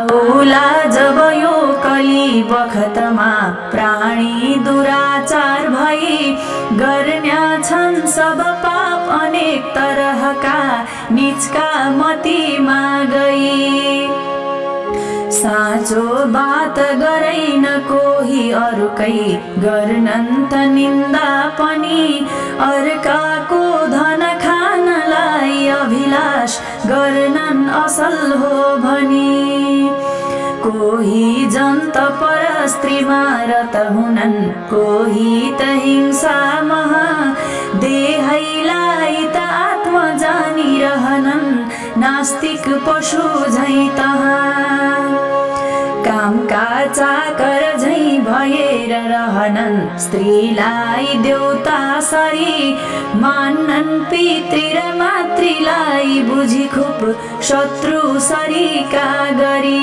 होला जब यो कली बखतमा प्राणी दुराचार भई गर्न्या छन् सब पाप अनेक तरहका निचका मतिमा गई। साँचो बात गरैन कोही अरूकै गर्नन् त निन्दा पनि अर्काको धन खानलाई अभिलाष गर्नन् असल हो भनी। कोही जन्त पर स्त्रीमा रत हुनन् कोही त हिंसा महा देहैलाई त आत्मा जानिरहनन् नास्तिक पशु झैं तहाँ। कामका चाकर झैं भएर रहनन् स्त्रीलाई देउता सरी मान्नन् पितृ र मातृलाई बुझी खुब शत्रु सरीका गरी।